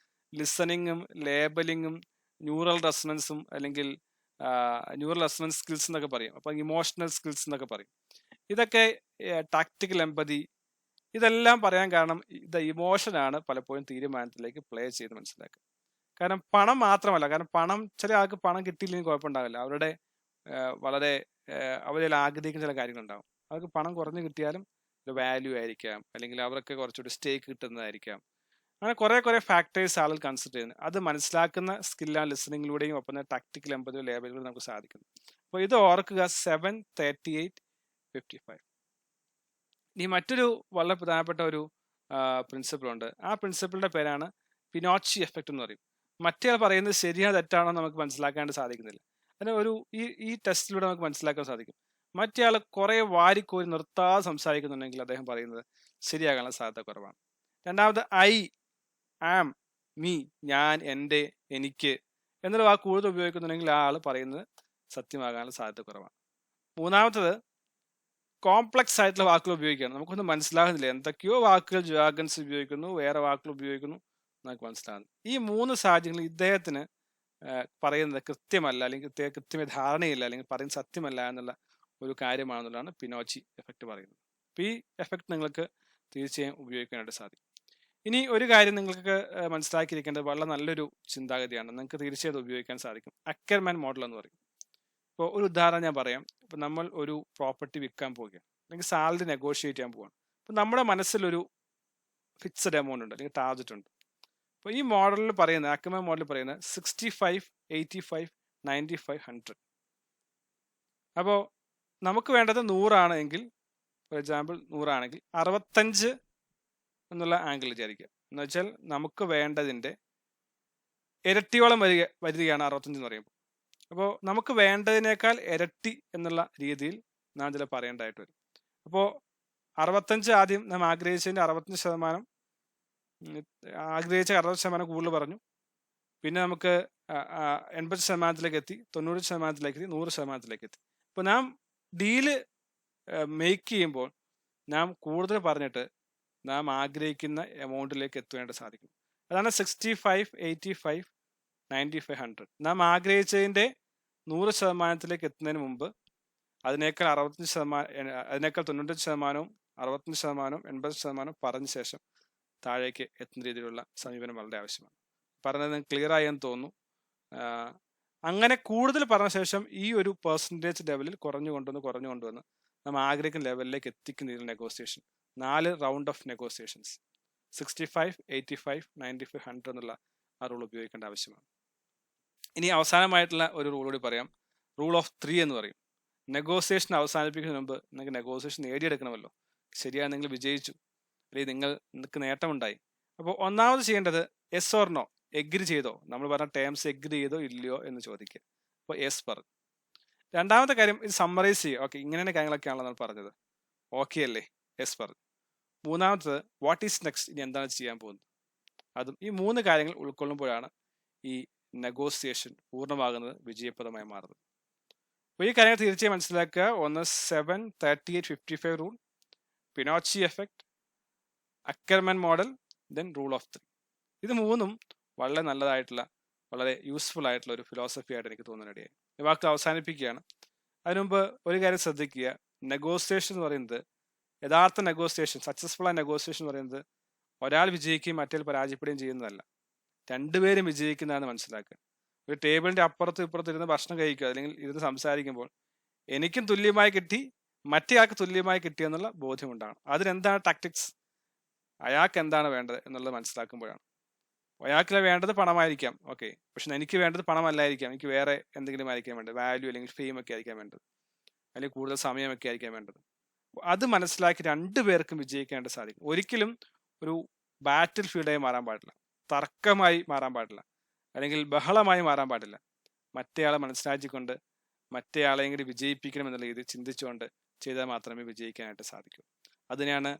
[SPEAKER 1] ലിസണിങ്ങും ലേബലിങ്ങും ന്യൂറൽ റെസണൻസും അല്ലെങ്കിൽ ന്യൂറൽ റെസണൻസ് സ്കിൽസ് എന്നൊക്കെ പറയും, അപ്പം ഇമോഷണൽ സ്കിൽസ് എന്നൊക്കെ പറയും. ഇതൊക്കെ ടാക്ടിക്കൽ എംപതി, ഇതെല്ലാം പറയാൻ കാരണം ഇത് ഇമോഷനാണ് പലപ്പോഴും തീരുമാനത്തിലേക്ക് പ്ലേ ചെയ്ത് മനസ്സിലാക്കുക. കാരണം പണം മാത്രമല്ല, കാരണം പണം, ചില ആൾക്ക് പണം കിട്ടിയില്ലെങ്കിൽ കുഴപ്പമുണ്ടാവില്ല, അവരുടെ വളരെ അവരിൽ ആഗ്രഹിക്കുന്ന ചില കാര്യങ്ങളുണ്ടാവും. അവർക്ക് പണം കുറഞ്ഞു കിട്ടിയാലും ഒരു വാല്യൂ ആയിരിക്കാം, അല്ലെങ്കിൽ അവർക്ക് കുറച്ചുകൂടി സ്റ്റേക്ക് കിട്ടുന്നതായിരിക്കാം. അങ്ങനെ കുറേ ഫാക്ടേഴ്സ് ആളുകൾ കൺസിഡർ ചെയ്യുന്നത്. അത് മനസ്സിലാക്കുന്ന സ്കില്ലാണ് ലിസണിങ്ങിലൂടെയും ഒപ്പം തന്നെ ടാക്ടിക്കൽ എംപതി ലേബലുകൾ നമുക്ക് സാധിക്കുന്നു. അപ്പോൾ ഇത് ഓർക്കുക, 7-38-55. ഇനി മറ്റൊരു വളരെ പ്രധാനപ്പെട്ട ഒരു പ്രിൻസിപ്പിൾ ഉണ്ട്. ആ പ്രിൻസിപ്പിളിന്റെ പേരാണ് പിനോച്ചി എഫക്റ്റ് എന്ന് പറയും. മറ്റേ പറയുന്നത് ശരിയാണോ തെറ്റാണോ നമുക്ക് മനസ്സിലാക്കാണ്ട് സാധിക്കുന്നില്ല. അതിന് ഈ ടെസ്റ്റിലൂടെ നമുക്ക് മനസ്സിലാക്കാൻ സാധിക്കും. മറ്റേ ആൾ കുറെ വാരിക്കോരി നിർത്താതെ സംസാരിക്കുന്നുണ്ടെങ്കിൽ അദ്ദേഹം പറയുന്നത് ശരിയാകാനുള്ള സാധ്യത കുറവാണ്. രണ്ടാമത് ഐ, ആം, മീ, ഞാൻ, എൻ്റെ, എനിക്ക് എന്നുള്ള വാക്ക് കൂടുതൽ ഉപയോഗിക്കുന്നുണ്ടെങ്കിൽ ആ ആൾ പറയുന്നത് സത്യമാകാനുള്ള സാധ്യത കുറവാണ്. മൂന്നാമത്തത് കോംപ്ലക്സ് ആയിട്ടുള്ള വാക്കുകൾ ഉപയോഗിക്കുകയാണ്. നമുക്കൊന്നും മനസ്സിലാകുന്നില്ല, എന്തൊക്കെയോ വാക്കുകൾ ജാഗൻസ് ഉപയോഗിക്കുന്നു, വേറെ വാക്കുകൾ ഉപയോഗിക്കുന്നു, നമുക്ക് മനസ്സിലാകുന്നു. ഈ 3 സാഹചര്യങ്ങളിൽ ഇദ്ദേഹത്തിന് പറയുന്നത് കൃത്യമല്ല, അല്ലെങ്കിൽ കൃത്യമായ ധാരണയില്ല, അല്ലെങ്കിൽ പറയുന്നത് സത്യമല്ല എന്നുള്ള ഒരു കാര്യമാണെന്നുള്ളതാണ് പിനോച്ചി എഫക്റ്റ് പറയുന്നത്. അപ്പോൾ ഈ എഫക്റ്റ് നിങ്ങൾക്ക് തീർച്ചയായും ഉപയോഗിക്കാനായിട്ട് സാധിക്കും. ഇനി ഒരു കാര്യം നിങ്ങൾക്ക് മനസ്സിലാക്കിയിരിക്കേണ്ടത് വളരെ നല്ലൊരു ചിന്താഗതിയാണ്, നിങ്ങൾക്ക് തീർച്ചയായും ഉപയോഗിക്കാൻ സാധിക്കും. അക്കർമാൻ മോഡൽ എന്ന് പറയും. ഇപ്പോൾ ഒരു ഉദാഹരണം ഞാൻ പറയാം. ഇപ്പം നമ്മൾ ഒരു പ്രോപ്പർട്ടി വിൽക്കാൻ പോവുകയാണ്, അല്ലെങ്കിൽ സാലറി നെഗോഷിയേറ്റ് ചെയ്യാൻ പോവുകയാണ്. അപ്പം നമ്മുടെ മനസ്സിലൊരു ഫിക്സഡ് എമൗണ്ട് ഉണ്ട്, അല്ലെങ്കിൽ ടാർജറ്റ് ഉണ്ട്. അപ്പോൾ ഈ മോഡലിൽ പറയുന്നത്, അക്കർമാൻ മോഡലിൽ പറയുന്നത് 65, 85, 95, 100. അപ്പോൾ നമുക്ക് വേണ്ടത് 100 ആണെങ്കിൽ, ഫോർ എക്സാമ്പിൾ 100 ആണെങ്കിൽ 65 എന്നുള്ള ആംഗിൾ വിചാരിക്കുക. എന്ന് വെച്ചാൽ നമുക്ക് വേണ്ടതിൻ്റെ ഇരട്ടിയോളം വരികയാണ് 65 എന്ന് പറയുമ്പോൾ. അപ്പോൾ നമുക്ക് വേണ്ടതിനേക്കാൾ ഇരട്ടി എന്നുള്ള രീതിയിൽ നാം ചില പറയേണ്ടതായിട്ട് വരും. അപ്പോൾ 65 ആദ്യം നാം ആഗ്രഹിച്ചതിൻ്റെ 65%, ആഗ്രഹിച്ച 60% കൂടുതൽ പറഞ്ഞു. പിന്നെ നമുക്ക് 80% എത്തി, 90% എത്തി, 100% എത്തി. അപ്പോൾ നാം ഡീല് മേക്ക് ചെയ്യുമ്പോൾ നാം കൂടുതൽ പറഞ്ഞിട്ട് നാം ആഗ്രഹിക്കുന്ന എമൗണ്ടിലേക്ക് എത്തുവാനായിട്ട് സാധിക്കും. അതാണ് 65, 85, 95, 100. നാം ആഗ്രഹിച്ചതിൻ്റെ 100% എത്തുന്നതിന് മുമ്പ് അതിനേക്കാൾ 95%, 65%, 80%, പറഞ്ഞ ശേഷം താഴേക്ക് എത്തുന്ന രീതിയിലുള്ള സമീപനം വളരെ ആവശ്യമാണ്. പറഞ്ഞത് ക്ലിയർ ആയെന്ന് തോന്നുന്നു. അങ്ങനെ കൂടുതൽ പറഞ്ഞ ശേഷം ഈ ഒരു പെർസെൻറ്റേജ് ലെവലിൽ കുറഞ്ഞു കൊണ്ടുവന്ന് നാം ആഗ്രഹിക്കുന്ന ലെവലിലേക്ക് എത്തിക്കുന്ന രീതിയിൽ നെഗോസിയേഷൻ, 4 റൗണ്ട് ഓഫ് നെഗോസിയേഷൻസ്, 65, 85, 95, 100 എന്നുള്ള ആ റൂൾ ഉപയോഗിക്കേണ്ട ആവശ്യമാണ്. ഇനി അവസാനമായിട്ടുള്ള ഒരു റൂൾ കൂടി പറയാം. റൂൾ ഓഫ് 3 എന്ന് പറയും. നെഗോസിയേഷൻ അവസാനിപ്പിക്കുന്നതിന് മുമ്പ് നിങ്ങൾക്ക് നെഗോസിയേഷൻ നേടിയെടുക്കണമല്ലോ. ശരിയാണ്, നിങ്ങൾ വിജയിച്ചു, അല്ലെങ്കിൽ നിങ്ങൾക്ക് നേട്ടമുണ്ടായി. അപ്പോൾ ഒന്നാമത് ചെയ്യേണ്ടത് യെസ് ഓർ നോ, എഗ്രി ചെയ്തോ, നമ്മൾ പറഞ്ഞ ടേംസ് എഗ്രി ചെയ്തോ ഇല്ലയോ എന്ന് ചോദിക്കുക. അപ്പോൾ യെസ് പറഞ്ഞു. രണ്ടാമത്തെ കാര്യം, ഇത് സമ്മറൈസ് ചെയ്യുക. ഓക്കെ, ഇങ്ങനെയാണ് കാര്യങ്ങളൊക്കെയാണല്ലോ നമ്മൾ പറഞ്ഞത്, ഓക്കെ അല്ലേ, യെസ് പറഞ്ഞു. മൂന്നാമത്തത് വാട്ട് ഈസ് നെക്സ്റ്റ്, ഇനി എന്താണ് ചെയ്യാൻ പോകുന്നത്. അതും ഈ 3 കാര്യങ്ങൾ ഉൾക്കൊള്ളുമ്പോഴാണ് ഈ നെഗോസിയേഷൻ പൂർണ്ണമാകുന്നത്, വിജയപ്രദമായി മാറുന്നത്. അപ്പോൾ ഈ കാര്യങ്ങൾ തീർച്ചയായും മനസ്സിലാക്കുക. ഒന്ന് 7-38-55 rule, Pinocchio effect, Ackerman model, then rule of 3. ഇത് 3ഉം വളരെ നല്ലതായിട്ടുള്ള, വളരെ യൂസ്ഫുൾ ആയിട്ടുള്ള ഒരു ഫിലോസഫി ആയിട്ട് എനിക്ക് തോന്നുന്നിടയായി. ഈ വാക്ക് അവസാനിപ്പിക്കുകയാണ്. അതിനുമുമ്പ് ഒരു കാര്യം ശ്രദ്ധിക്കുക. നെഗോസിയേഷൻ എന്ന് പറയുന്നത്, യഥാർത്ഥ നെഗോസിയേഷൻ, സക്സസ്ഫുൾ ആയ നെഗോസിയേഷൻ എന്ന് പറയുന്നത് ഒരാൾ വിജയിക്കുകയും മറ്റേ പരാജയപ്പെടുകയും ചെയ്യുന്നതല്ല, രണ്ടുപേരും വിജയിക്കുന്നതാണ് മനസ്സിലാക്കുക. ഒരു ടേബിളിന്റെ അപ്പുറത്തും ഇപ്പുറത്തും ഇരുന്ന് ഭക്ഷണം കഴിക്കുക, അല്ലെങ്കിൽ ഇരുന്ന് സംസാരിക്കുമ്പോൾ എനിക്കും തുല്യമായി കിട്ടി, മറ്റേ ആൾക്ക് തുല്യമായി കിട്ടി എന്നുള്ള ബോധ്യമുണ്ടാണ്. അതിനെന്താണ് ടാക്ടിക്സ്, അയാൾക്ക് എന്താണ് വേണ്ടത് എന്നുള്ളത് മനസ്സിലാക്കുമ്പോഴാണ്. അയാൾക്ക് വേണ്ടത് പണമായിരിക്കാം, ഓക്കെ, പക്ഷെ എനിക്ക് വേണ്ടത് പണമല്ലായിരിക്കാം, എനിക്ക് വേറെ എന്തെങ്കിലും ആയിരിക്കാം വേണ്ടത്, വാല്യൂ അല്ലെങ്കിൽ ഫെയിം ഒക്കെ ആയിരിക്കാം വേണ്ടത്, അല്ലെങ്കിൽ കൂടുതൽ സമയമൊക്കെ ആയിരിക്കാം വേണ്ടത്. അത് മനസ്സിലാക്കി രണ്ടുപേർക്കും വിജയിക്കേണ്ട സാധിക്കും. ഒരിക്കലും ഒരു ബാറ്റിൽ ഫീൽഡായി മാറാൻ പാടില്ല, തർക്കമായി മാറാൻ പാടില്ല, അല്ലെങ്കിൽ ബഹളമായി മാറാൻ പാടില്ല. മറ്റേയാളെ മനസ്സിലാക്കിക്കൊണ്ട് മറ്റേയാളെയും കൂടി വിജയിപ്പിക്കണം എന്നുള്ള രീതിയിൽ ചിന്തിച്ചുകൊണ്ട് ചെയ്താൽ മാത്രമേ വിജയിക്കാനായിട്ട് സാധിക്കൂ. അതിനെയാണ്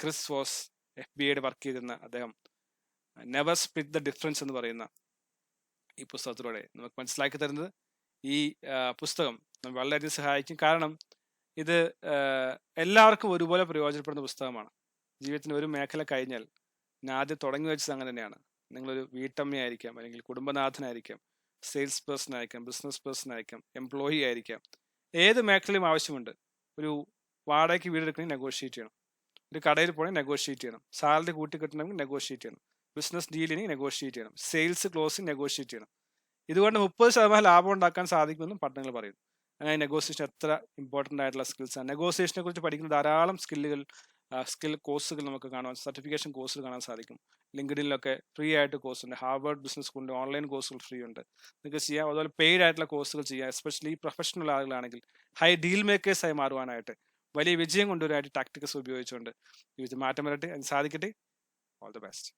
[SPEAKER 1] ക്രിസ് വോസ് FBI വർക്ക് ചെയ്തിരുന്ന അദ്ദേഹം നെവർ സ്പ്ലിറ്റ് ദ ഡിഫറൻസ് എന്ന് പറയുന്ന ഈ പുസ്തകത്തിലൂടെ നമുക്ക് മനസ്സിലാക്കി തരുന്നത്. ഈ പുസ്തകം വളരെയധികം സഹായിക്കും. കാരണം ഇത് എല്ലാവർക്കും ഒരുപോലെ പ്രയോജനപ്പെടുന്ന പുസ്തകമാണ്. ജീവിതത്തിന് ഒരു മേഖല കഴിഞ്ഞാൽ, ഞാൻ ആദ്യം തുടങ്ങി വെച്ചത് അങ്ങനെ തന്നെയാണ്. നിങ്ങളൊരു വീട്ടമ്മയായിരിക്കാം, അല്ലെങ്കിൽ കുടുംബനാഥനായിരിക്കാം, സെയിൽസ് പേഴ്സൺ ആയിരിക്കാം, ബിസിനസ് പേഴ്സൺ ആയിരിക്കാം, എംപ്ലോയി ആയിരിക്കാം, ഏത് മേഖലയും ആവശ്യമുണ്ട്. ഒരു വാടകയ്ക്ക് വീട് എടുക്കണമെങ്കിൽ നെഗോഷിയേറ്റ് ചെയ്യണം, ഒരു കടയിൽ പോകണമെങ്കിൽ നെഗോഷിയേറ്റ് ചെയ്യണം, സാലറി കൂട്ടിക്കിട്ടണമെങ്കിൽ നെഗോഷിയേറ്റ് ചെയ്യണം, ബിസിനസ് ഡീലിന് നെഗോഷിയേറ്റ് ചെയ്യണം, സെയിൽസ് ക്ലോസിങ് നെഗോഷിയേറ്റ് ചെയ്യണം. ഇതുകൊണ്ട് 30% ലാഭം ഉണ്ടാക്കാൻ സാധിക്കുമെന്നും പഠനങ്ങൾ പറയുന്നു. അങ്ങനെ നെഗോസിയേഷൻ എത്ര ഇമ്പോർട്ടൻ്റ് ആയിട്ടുള്ള സ്കിൽസാണ്. നെഗോസിയേഷനെ കുറിച്ച് പഠിക്കുന്ന ധാരാളം സ്കിൽ കോഴ്സുകൾ നമുക്ക് കാണാൻ, സർട്ടിഫിക്കേഷൻ കോഴ്സുകൾ കാണാൻ സാധിക്കും. ലിങ്ക്ഡിനിലൊക്കെ ഫ്രീ ആയിട്ട് കോഴ്സ് ഉണ്ട്, ഹാർവേഡ് ബിസിനസ് സ്കൂളിൻ്റെ ഓൺലൈൻ കോഴ്സുകൾ ഫ്രീ ഉണ്ട്, നിങ്ങൾക്ക് ചെയ്യാം. അതുപോലെ പെയ്ഡ് ആയിട്ടുള്ള കോഴ്സുകൾ ചെയ്യാം. എസ്പെഷ്യലി പ്രൊഫഷണൽ ആളുകളാണെങ്കിൽ ഹൈ ഡീൽ മേക്കേഴ്സായി മാറുവാനായിട്ട്, വലിയ വിജയം കൊണ്ടുവരാനായിട്ട് ടാക്ടിക്സ് ഉപയോഗിച്ചുകൊണ്ട് ജീവിതത്തിൽ മാറ്റം വരട്ടെ, അതിന് സാധിക്കട്ടെ. All the best.